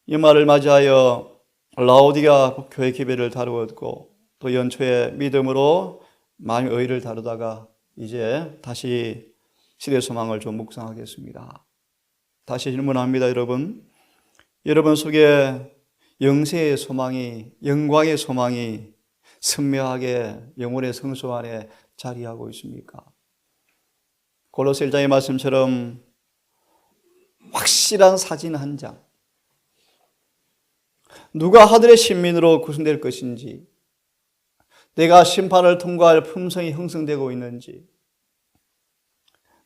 연말을 맞이하여 라오디가 교회 기별을 다루었고 또 연초에 믿음으로 마음의 의를 다루다가 이제 다시 시대 소망을 좀 묵상하겠습니다. 다시 질문합니다, 여러분. 여러분 속에 영세의 소망이, 영광의 소망이 선명하게 영혼의 성소 안에 자리하고 있습니까? 골로새 1장의 말씀처럼 확실한 사진 한 장, 누가 하늘의 신민으로 구성될 것인지, 내가 심판을 통과할 품성이 형성되고 있는지,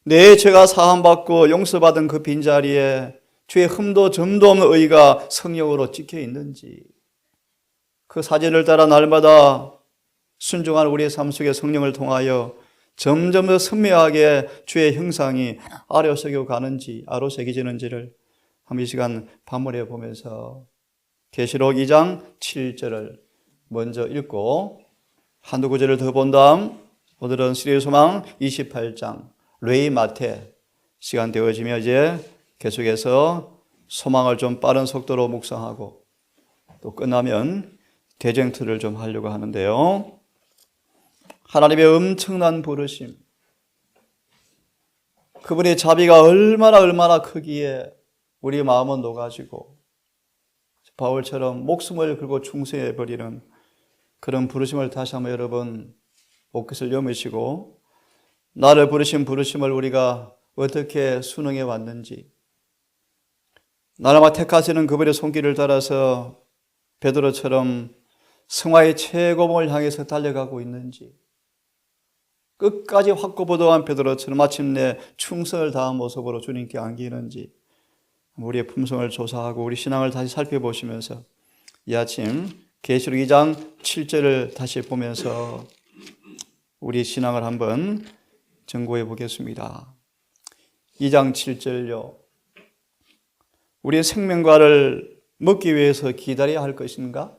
내 죄가 사함받고 용서받은 그 빈자리에 주의 흠도 점도 없는 의가 성령으로 찍혀 있는지, 그 사진을 따라 날마다 순종한 우리의 삶 속에 성령을 통하여 점점 더 선명하게 주의 형상이 아로새겨 가는지, 아로새겨지는지를 한 시간 반문해 보면서 계시록 2장 7절을 먼저 읽고 한두 구절을 더 본 다음 오늘은 시대의 소망 28장 레이 마테 시간 되어지며 이제 계속해서 소망을 좀 빠른 속도로 묵상하고 또 끝나면 대쟁투를 좀 하려고 하는데요. 하나님의 엄청난 부르심, 그분의 자비가 얼마나 크기에 우리 마음은 녹아지고 바울처럼 목숨을 걸고 충성해버리는 그런 부르심을 다시 한번 여러분 옷깃을 여미시고 나를 부르신 부르심을 우리가 어떻게 순응해 왔는지, 나라마 택하시는 그분의 손길을 따라서 베드로처럼 성화의 최고봉을 향해서 달려가고 있는지, 끝까지 확고부도한 베드로처럼 마침내 충성을 다한 모습으로 주님께 안기는지 우리의 품성을 조사하고 우리 신앙을 다시 살펴보시면서 이 아침 계시록 2장 7절을 다시 보면서 우리 신앙을 한번 점검해 보겠습니다. 2장 7절요. 우리의 생명과를 먹기 위해서 기다려야 할 것인가?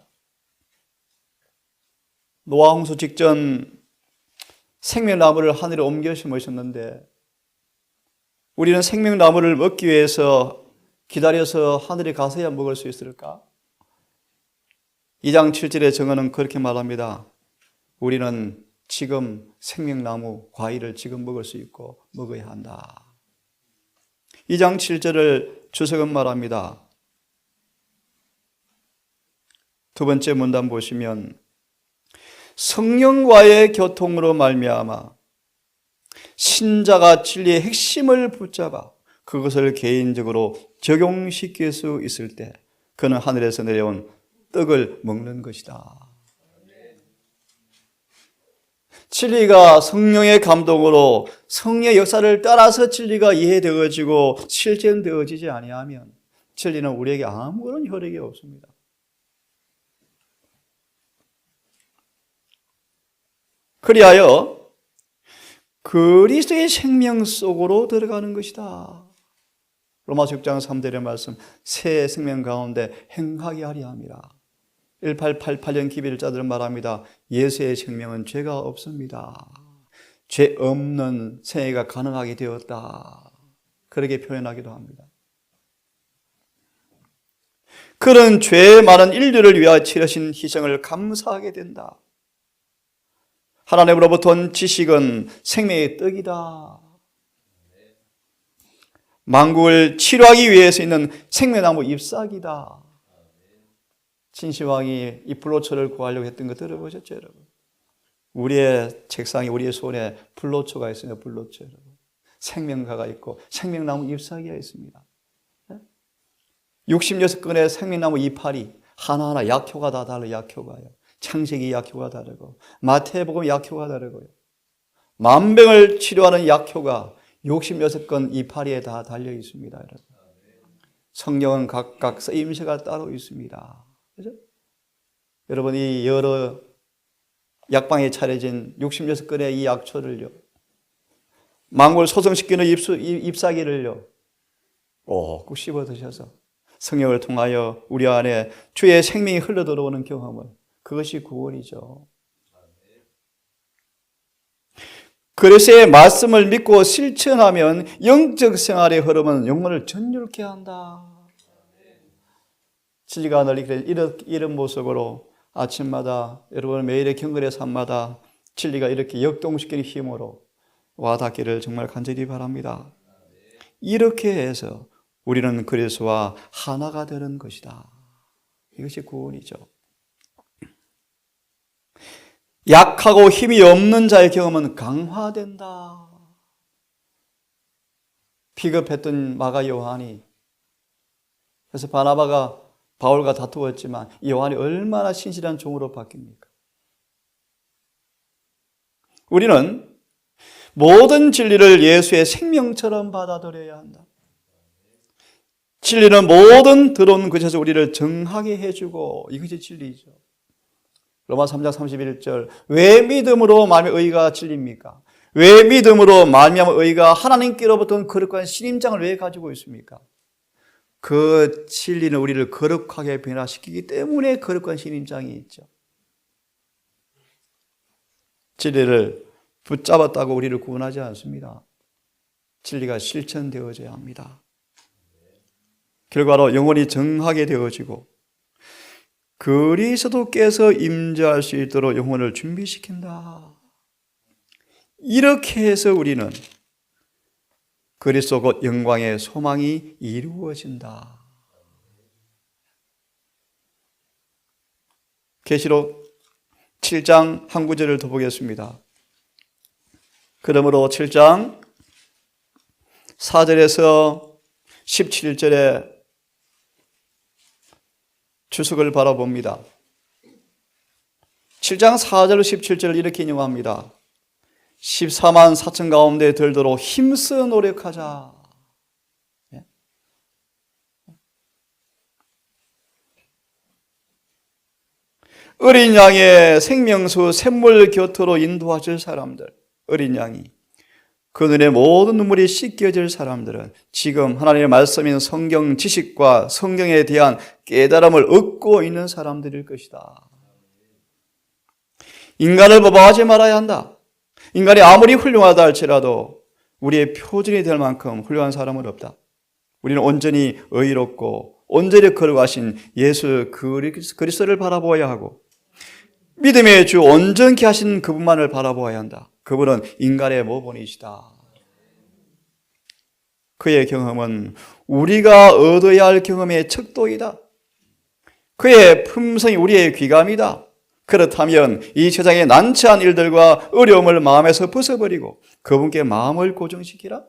노아 홍수 직전 생명나무를 하늘에 옮겨 심으셨는데 우리는 생명나무를 먹기 위해서 기다려서 하늘에 가서야 먹을 수 있을까? 2장 7절의 정언은 그렇게 말합니다. 우리는 지금 생명나무 과일을 지금 먹을 수 있고 먹어야 한다. 2장 7절을 주석은 말합니다. 두 번째 문단 보시면 성령과의 교통으로 말미암아 신자가 진리의 핵심을 붙잡아 그것을 개인적으로 적용시킬 수 있을 때 그는 하늘에서 내려온 떡을 먹는 것이다. 진리가 성령의 감동으로 성령의 역사를 따라서 진리가 이해되어지고 실천되어지지 아니하면 진리는 우리에게 아무런 효력이 없습니다. 그리하여 그리스도의 생명 속으로 들어가는 것이다. 로마서 6장 3절의 말씀, 새 생명 가운데 행하게 하려 함이라. 1888년 기별을 자들은 말합니다. 예수의 생명은 죄가 없습니다. 죄 없는 생애가 가능하게 되었다. 그렇게 표현하기도 합니다. 그런 죄 많은 인류를 위하여 치르신 희생을 감사하게 된다. 하나님으로부터 온 지식은 생명의 떡이다. 만국을 치료하기 위해서 있는 생명나무 잎사귀다. 진시황이 이 불로초를 구하려고 했던 거 들어보셨죠, 여러분? 우리의 책상에, 우리의 손에 불로초가 있습니다. 불로초, 여러분. 생명가가 있고 생명나무 잎사귀가 있습니다. 66건의 생명나무 이파리 하나하나 약효가 다 달라요. 약효가요. 창세기 약효가 다르고 마태복음 약효가 다르고요. 만병을 치료하는 약효가 66건 이파리에 다 달려 있습니다. 여러분. 성경은 각각 쓰임새가 따로 있습니다. 그죠? 여러분, 이 여러 약방에 차려진 66건의 이 약초를요, 만국을 소성시키는 잎사귀를요 꼭 씹어 드셔서 성령을 통하여 우리 안에 주의 생명이 흘러 들어오는 경험을, 그것이 구원이죠. 그리스도의 말씀을 믿고 실천하면 영적 생활의 흐름은 영혼을 전율케 한다. 진리가 널리 이런 모습으로 아침마다 여러분 매일의 경건의 삶마다 진리가 이렇게 역동시키는 힘으로 와닿기를 정말 간절히 바랍니다. 이렇게 해서 우리는 그리스도와 하나가 되는 것이다. 이것이 구원이죠. 약하고 힘이 없는 자의 경험은 강화된다. 비겁했던 마가 요한이, 그래서 바나바가 바울과 다투었지만 이 요한이 얼마나 신실한 종으로 바뀝니까? 우리는 모든 진리를 예수의 생명처럼 받아들여야 한다. 진리는 모든 들어오는 것에서 우리를 정하게 해주고, 이것이 진리죠. 로마 3장 31절, 왜 믿음으로 말미암아 의가 진리입니까? 왜 믿음으로 말미암아 의가 하나님께로부터 거룩한 신임장을 왜 가지고 있습니까? 그 진리는 우리를 거룩하게 변화시키기 때문에 거룩한 신임장이 있죠. 진리를 붙잡았다고 우리를 구원하지 않습니다. 진리가 실천되어져야 합니다. 결과로 영혼이 정하게 되어지고 그리스도께서 임재할 수 있도록 영혼을 준비시킨다. 이렇게 해서 우리는 그리스도 곧 영광의 소망이 이루어진다. 계시록 7장 한 구절을 더 보겠습니다. 그러므로 7장 4절에서 17절에 주석을 바라봅니다. 7장 4절 17절을 이렇게 인용합니다. 14만 4천 가운데 들도록 힘써 노력하자. 어린 양의 생명수 샘물 곁으로 인도하실 사람들, 어린 양이 그 눈에 모든 눈물이 씻겨질 사람들은 지금 하나님의 말씀인 성경 지식과 성경에 대한 깨달음을 얻고 있는 사람들일 것이다. 인간을 모방하지 말아야 한다. 인간이 아무리 훌륭하다 할지라도 우리의 표준이 될 만큼 훌륭한 사람은 없다. 우리는 온전히 의롭고 온전히 거룩하신 예수 그리스도를 바라보아야 하고 믿음의 주 온전케 하신 그분만을 바라보아야 한다. 그분은 인간의 모본이시다. 그의 경험은 우리가 얻어야 할 경험의 척도이다. 그의 품성이 우리의 귀감이다. 그렇다면 이 세상의 난처한 일들과 어려움을 마음에서 벗어버리고 그분께 마음을 고정시키라.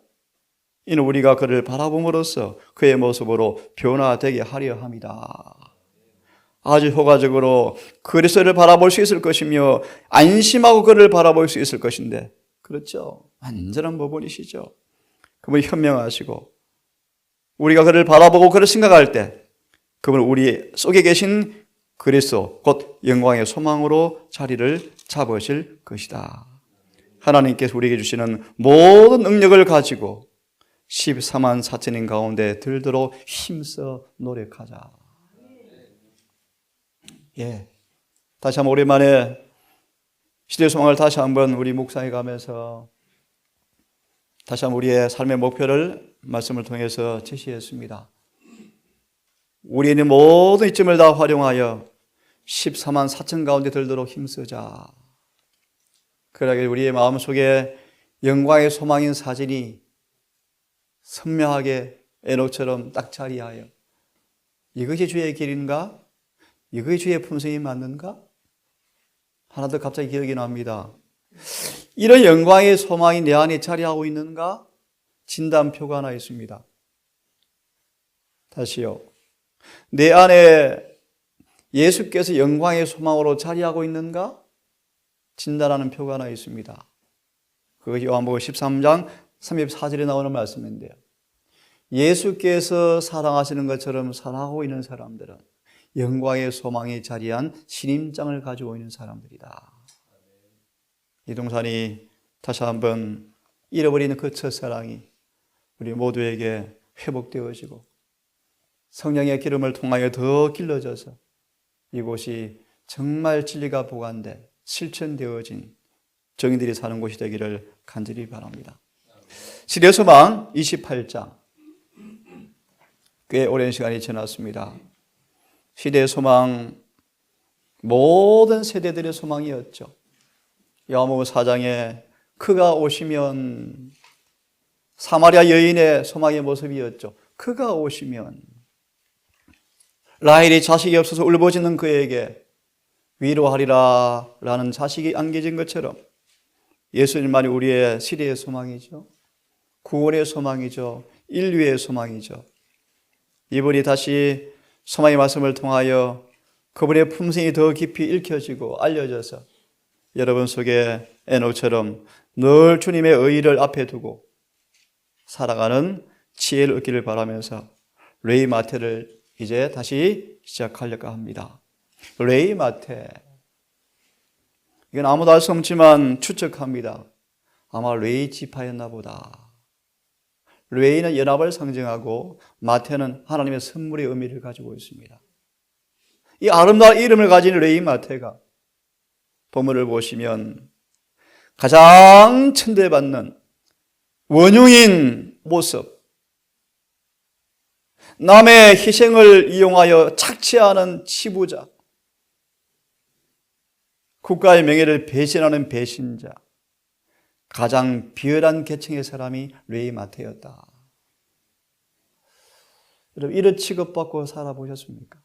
이는 우리가 그를 바라봄으로써 그의 모습으로 변화되게 하려 합니다. 아주 효과적으로 그리스도를 바라볼 수 있을 것이며 안심하고 그를 바라볼 수 있을 것인데, 그렇죠? 완전한 모본이시죠. 그분이 현명하시고 우리가 그를 바라보고 그를 생각할 때 그분은 우리 속에 계신 그리스도 곧 영광의 소망으로 자리를 잡으실 것이다. 하나님께서 우리에게 주시는 모든 능력을 가지고 14만 4천인 가운데 들도록 힘써 노력하자. 다시 한번 오랜만에 시대의 소망을 다시 한번 우리 묵상해 가면서 다시 한번 우리의 삶의 목표를 말씀을 통해서 제시했습니다. 우리는 모든 이점을 다 활용하여 14만 4천 가운데 들도록 힘쓰자. 그러게 우리의 마음속에 영광의 소망인 사진이 선명하게 에녹처럼 딱 자리하여 이것이 주의 길인가? 이것이 주의 품성이 맞는가? 하나 더 갑자기 기억이 납니다. 이런 영광의 소망이 내 안에 자리하고 있는가? 진단표가 하나 있습니다. 다시요. 내 안에 예수께서 영광의 소망으로 자리하고 있는가? 진단하는 표가 하나 있습니다. 그것이 요한복음 13장 34절에 나오는 말씀인데요. 예수께서 사랑하시는 것처럼 사랑하고 있는 사람들은 영광의 소망이 자리한 신임장을 가지고 있는 사람들이다. 이동산이 다시 한번 잃어버리는 그 첫사랑이 우리 모두에게 회복되어지고 성령의 기름을 통하여 더 길러져서 이곳이 정말 진리가 보관돼 실천되어진 정인들이 사는 곳이 되기를 간절히 바랍니다. 시대의 소망 28장 꽤 오랜 시간이 지났습니다. 시대의 소망, 모든 세대들의 소망이었죠. 요한복음 4장에 그가 오시면, 사마리아 여인의 소망의 모습이었죠. 그가 오시면, 라헬이 자식이 없어서 울부짖는 그에게 위로하리라 라는 자식이 안겨진 것처럼 예수님만이 우리의 시대의 소망이죠. 구원의 소망이죠. 인류의 소망이죠. 이분이 다시 소망의 말씀을 통하여 그분의 품성이 더 깊이 읽혀지고 알려져서 여러분 속에 에녹처럼 늘 주님의 의의를 앞에 두고 살아가는 지혜를 얻기를 바라면서 레위 마태를 이제 다시 시작하려고 합니다. 레위 마태, 이건 아무도 알 수 없지만 추측합니다. 아마 레위 지파였나 보다. 레위는 연합을 상징하고 마태는 하나님의 선물의 의미를 가지고 있습니다. 이 아름다운 이름을 가진 레위 마태가 본문을 보시면 가장 천대받는 원흉인 모습, 남의 희생을 이용하여 착취하는 치부자, 국가의 명예를 배신하는 배신자, 가장 비열한 계층의 사람이 레위 마태였다. 여러분, 이런 취급받고 살아보셨습니까?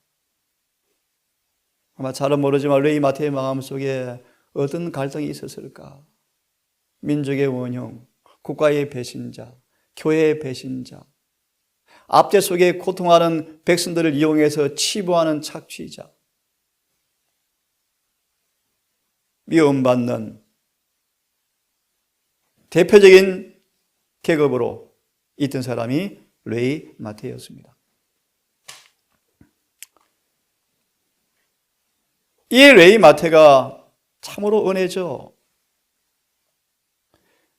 아마 잘은 모르지만 레위 마태의 마음 속에 어떤 갈등이 있었을까? 민족의 원흉, 국가의 배신자, 교회의 배신자, 압제 속에 고통하는 백성들을 이용해서 치부하는 착취자, 미움받는 대표적인 계급으로 있던 사람이 레위 마태였습니다. 이 레위 마태가 참으로 은혜죠.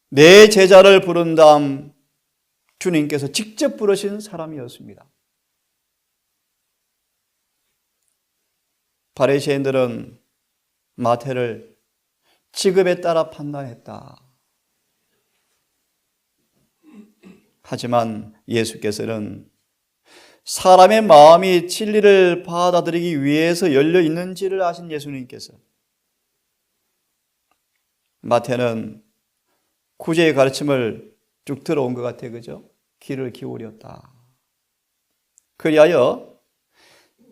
내 제자를 부른 다음 주님께서 직접 부르신 사람이었습니다. 바리새인들은 마태를 직업에 따라 판단했다. 하지만 예수께서는 사람의 마음이 진리를 받아들이기 위해서 열려 있는지를 아신 예수님께서 마태는 구제의 가르침을 쭉 들어온 것 같아요. 그죠? 귀를 기울였다. 그리하여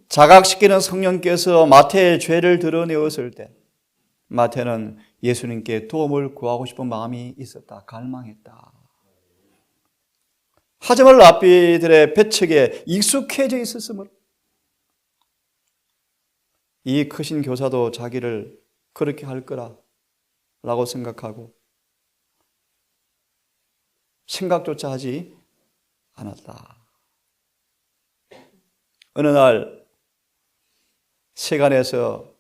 자각시키는 성령께서 마태의 죄를 드러내었을 때 마태는 예수님께 도움을 구하고 싶은 마음이 있었다. 갈망했다. 하지만 랍비들의 배척에 익숙해져 있었으므로 이 크신 교사도 자기를 그렇게 할 거라고 생각하고 생각조차 하지 않았다. 어느 날 세간에서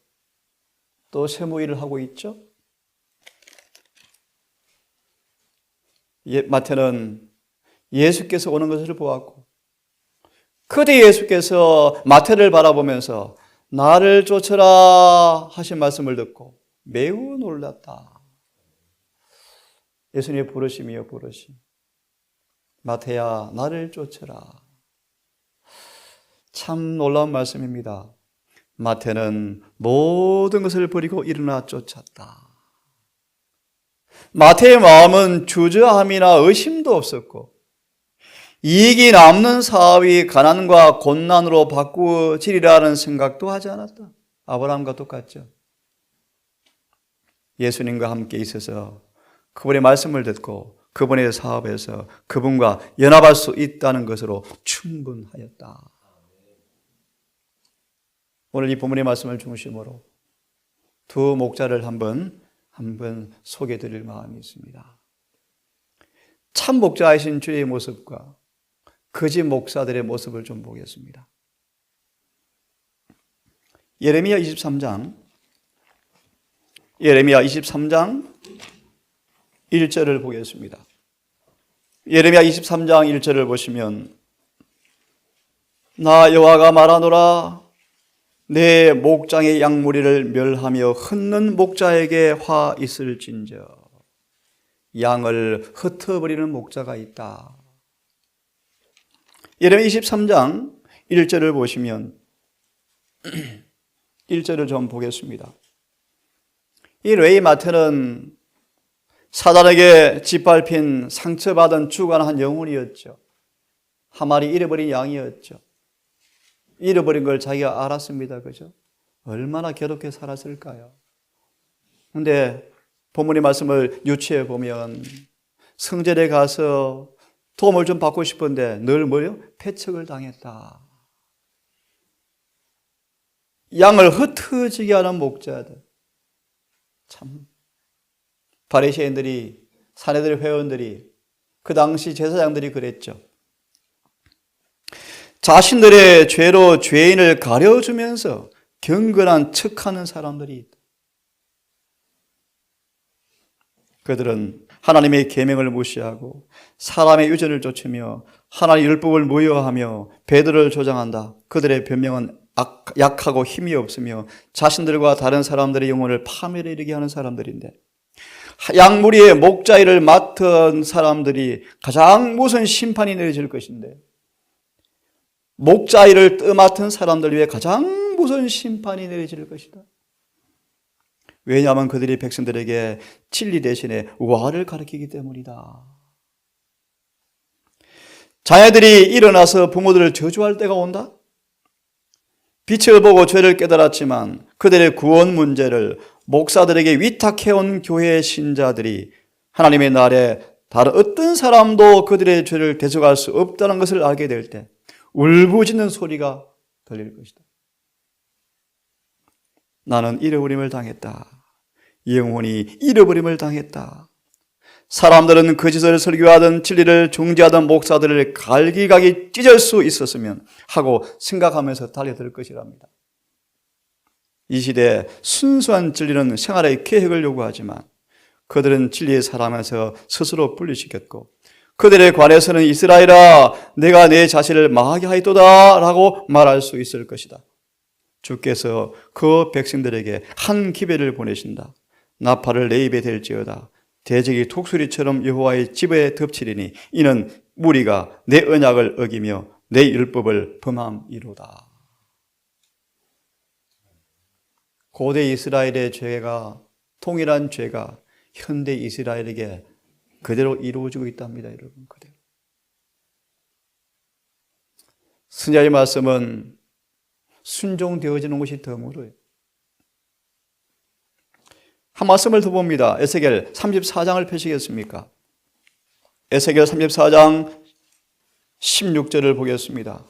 또 세무일을 하고 있죠. 마태는 예수께서 오는 것을 보았고 그때 예수께서 마태를 바라보면서 나를 쫓으라 하신 말씀을 듣고 매우 놀랐다. 예수님의 부르심이요 부르심. 마태야 나를 쫓으라. 참 놀라운 말씀입니다. 마태는 모든 것을 버리고 일어나 쫓았다. 마태의 마음은 주저함이나 의심도 없었고 이익이 남는 사업이 가난과 곤란으로 바꾸어지리라는 생각도 하지 않았다. 아브라함과 똑같죠. 예수님과 함께 있어서 그분의 말씀을 듣고 그분의 사업에서 그분과 연합할 수 있다는 것으로 충분하였다. 오늘 이 본문의 말씀을 중심으로 두 목자를 한번 소개해 드릴 마음이 있습니다. 참 목자이신 주의 모습과 거짓 목사들의 모습을 좀 보겠습니다. 예레미야 23장 1절을 보겠습니다. 예레미야 23장 1절을 보시면 나 여호와가 말하노라 내 목장의 양무리를 멸하며 흩는 목자에게 화 있을진저 양을 흩어버리는 목자가 있다. 예레미야 23장 1절을 보시면 1절을 좀 보겠습니다. 이 레위 마태는 사단에게 짓밟힌 상처받은 죽어가는 영혼이었죠. 한 마리 잃어버린 양이었죠. 잃어버린 걸 자기가 알았습니다. 그죠? 얼마나 괴롭게 살았을까요? 근데 본문의 말씀을 유추해 보면 성전에 가서 도움을 좀 받고 싶은데 늘 뭐요? 패척을 당했다. 양을 흩어지게 하는 목자들. 참 바리새인들이, 사내들 회원들이, 그 당시 제사장들이 그랬죠. 자신들의 죄로 죄인을 가려주면서 경건한 척하는 사람들이 있다. 그들은 하나님의 계명을 무시하고 사람의 유전을 쫓으며 하나님의 율법을 무효하며 배들을 조장한다. 그들의 변명은 약하고 힘이 없으며 자신들과 다른 사람들의 영혼을 파멸에 이르게 하는 사람들인데, 양무리의 목자일을 맡은 사람들이 가장 무슨 심판이 내려질 것인데, 목자일을 떠맡은 사람들 위해 가장 무슨 심판이 내려질 것이다. 왜냐하면 그들이 백성들에게 진리 대신에 우화를 가르치기 때문이다. 자녀들이 일어나서 부모들을 저주할 때가 온다. 빛을 보고 죄를 깨달았지만 그들의 구원 문제를 목사들에게 위탁해온 교회의 신자들이 하나님의 날에 다른 어떤 사람도 그들의 죄를 대적할 수 없다는 것을 알게 될 때 울부짖는 소리가 들릴 것이다. 나는 잃어버림을 당했다. 영혼이 잃어버림을 당했다. 사람들은 거짓을 설교하던 진리를 중재하던 목사들을 갈기갈기 찢을 수 있었으면 하고 생각하면서 달려들 것이랍니다. 이 시대에 순수한 진리는 생활의 계획을 요구하지만 그들은 진리에 살아가면서 스스로 분리시켰고, 그들에 관해서는 이스라엘아 내가 내 자신을 망하게 하였도다 라고 말할 수 있을 것이다. 주께서 그 백성들에게 한 기회를 보내신다. 나팔을 내 입에 댈지어다. 대적이 톡소리처럼 여호와의 집에 덮치리니 이는 무리가 내 언약을 어기며 내 율법을 범함이로다. 고대 이스라엘의 죄가, 통일한 죄가 현대 이스라엘에게 그대로 이루어지고 있답니다. 여러분, 그대로. 선지자의 말씀은 순종되어지는 것이 드물어요. 한 말씀을 더 봅니다. 에스겔 34장을 펴시겠습니까? 에스겔 34장 16절을 보겠습니다.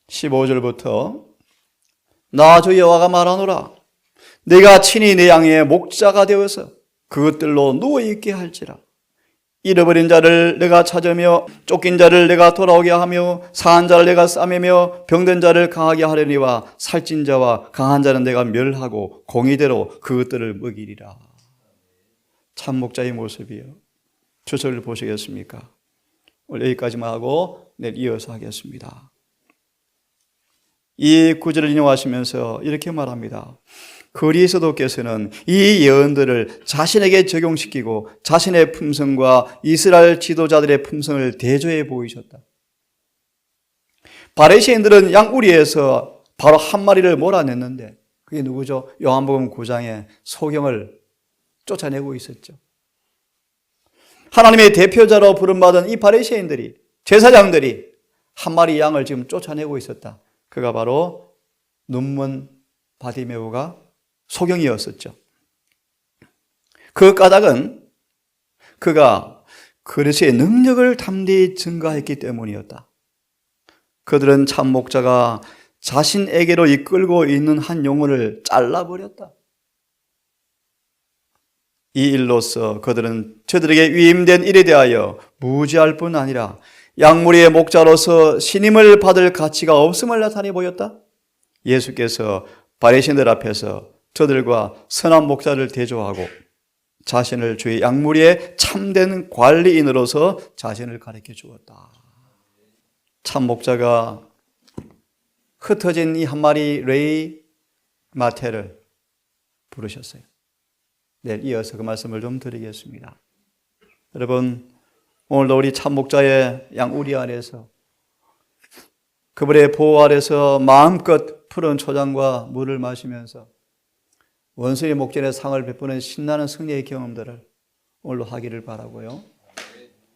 15절부터 나 주 여호와가 말하노라. 내가 친히 내 양의 목자가 되어서 그것들로 누워있게 할지라. 잃어버린 자를 내가 찾으며 쫓긴 자를 내가 돌아오게 하며 상한 자를 내가 싸매며 병든 자를 강하게 하려니와 살찐 자와 강한 자는 내가 멸하고 공의대로 그것들을 먹이리라. 참 목자의 모습이요. 주소를 보시겠습니까? 오늘 여기까지만 하고 내일 이어서 하겠습니다. 이 구절을 인용하시면서 이렇게 말합니다. 그리스도께서는 이 예언들을 자신에게 적용시키고 자신의 품성과 이스라엘 지도자들의 품성을 대조해 보이셨다. 바리새인들은 양우리에서 바로 한 마리를 몰아냈는데 그게 누구죠? 요한복음 9장에 소경을 쫓아내고 있었죠. 하나님의 대표자로 부름받은 이 바리새인들이, 제사장들이 한 마리 양을 지금 쫓아내고 있었다. 그가 바로 눈먼 바디메오가 소경이었었죠. 그 까닭은 그가 그리스도의 능력을 담대히 증거했기 때문이었다. 그들은 참 목자가 자신에게로 이끌고 있는 한 영혼을 잘라버렸다. 이 일로서 그들은 저들에게 위임된 일에 대하여 무지할 뿐 아니라 양무리의 목자로서 신임을 받을 가치가 없음을 나타내 보였다. 예수께서 바리새인들 앞에서 저들과 선한 목자를 대조하고 자신을 주의 양무리의 참된 관리인으로서 자신을 가르쳐 주었다. 참 목자가 흩어진 이 한 마리 레위 마태를 부르셨어요. 내일 이어서 그 말씀을 좀 드리겠습니다. 여러분, 오늘도 우리 참 목자의 양 우리 안에서 그분의 보호 아래서 마음껏 푸른 초장과 물을 마시면서 원수의 목전에 상을 베푸는 신나는 승리의 경험들을 오늘도 하기를 바라고요.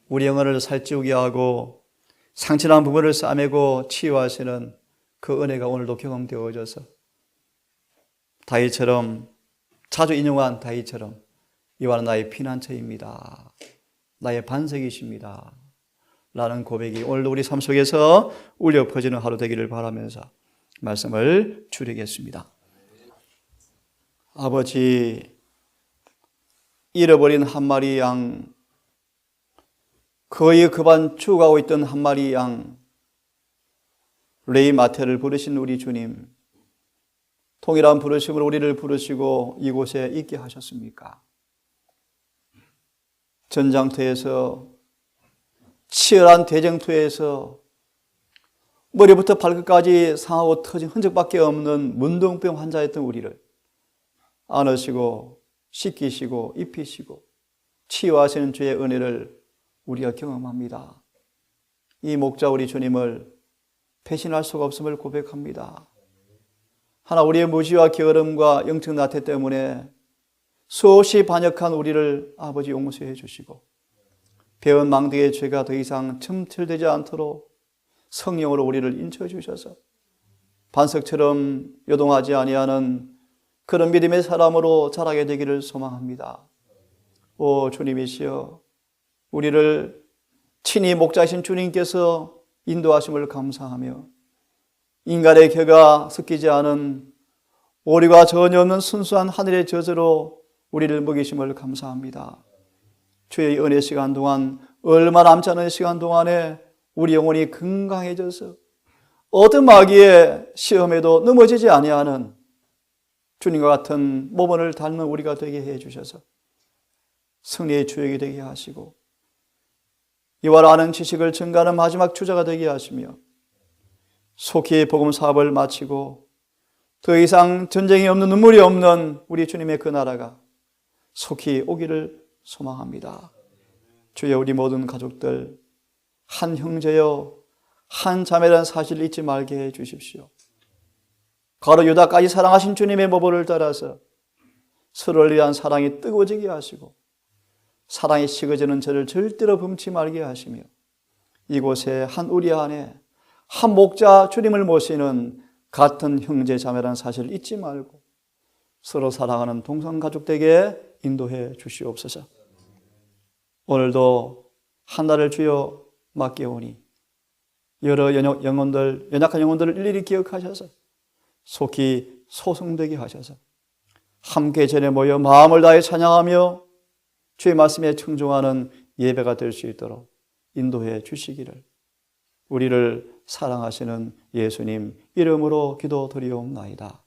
우리 영혼을 살찌우게 하고 상처난 부분을 싸매고 치유하시는 그 은혜가 오늘도 경험되어져서 다윗처럼, 자주 인용한 다윗처럼, 이와는 나의 피난처입니다, 나의 반석이십니다 라는 고백이 오늘도 우리 삶 속에서 울려 퍼지는 하루 되기를 바라면서 말씀을 줄이겠습니다. 아버지, 잃어버린 한 마리 양, 거의 급한 죽어가고 있던 한 마리 양 레이 마테를 부르신 우리 주님, 동일한 부르심으로 우리를 부르시고 이곳에 있게 하셨습니까? 전장터에서, 치열한 대쟁투에서 머리부터 발끝까지 상하고 터진 흔적밖에 없는 문둥병 환자였던 우리를 안으시고 씻기시고 입히시고 치유하시는 주의 은혜를 우리가 경험합니다. 이 목자 우리 주님을 배신할 수가 없음을 고백합니다. 하나, 우리의 무지와 게으름과 영적 나태 때문에 수없이 반역한 우리를 아버지 용서해 주시고 배은 망대의 죄가 더 이상 첨틀되지 않도록 성령으로 우리를 인쳐 주셔서 반석처럼 요동하지 아니하는 그런 믿음의 사람으로 자라게 되기를 소망합니다. 오 주님이시여, 우리를 친히 목자이신 주님께서 인도하심을 감사하며 인간의 혀가 섞이지 않은 오류가 전혀 없는 순수한 하늘의 젖으로 우리를 먹이심을 감사합니다. 주의 은혜 시간 동안, 얼마 남지 않은 시간 동안에 우리 영혼이 건강해져서 어떤 마귀의 시험에도 넘어지지 아니하는 주님과 같은 모범을 닮는 우리가 되게 해 주셔서 승리의 주역이 되게 하시고 이와 아는 지식을 증가하는 마지막 주자가 되게 하시며 속히 복음 사업을 마치고 더 이상 전쟁이 없는, 눈물이 없는 우리 주님의 그 나라가 속히 오기를 소망합니다. 주여, 우리 모든 가족들 한 형제여 한 자매라는 사실을 잊지 말게 해 주십시오. 가로 유다까지 사랑하신 주님의 모범을 따라서 서로를 위한 사랑이 뜨거워지게 하시고 사랑이 식어지는 저를 절대로 범치 말게 하시며 이곳에 한 우리 안에 한 목자 주님을 모시는 같은 형제 자매라는 사실을 잊지 말고 서로 사랑하는 동성가족되게 인도해 주시옵소서. 오늘도 한 날을 주여 맡겨오니 여러 영혼들, 연약한 영혼들을 일일이 기억하셔서 속히 소성되게 하셔서 함께 전에 모여 마음을 다해 찬양하며 주의 말씀에 청종하는 예배가 될 수 있도록 인도해 주시기를 우리를 사랑하시는 예수님 이름으로 기도드리옵나이다.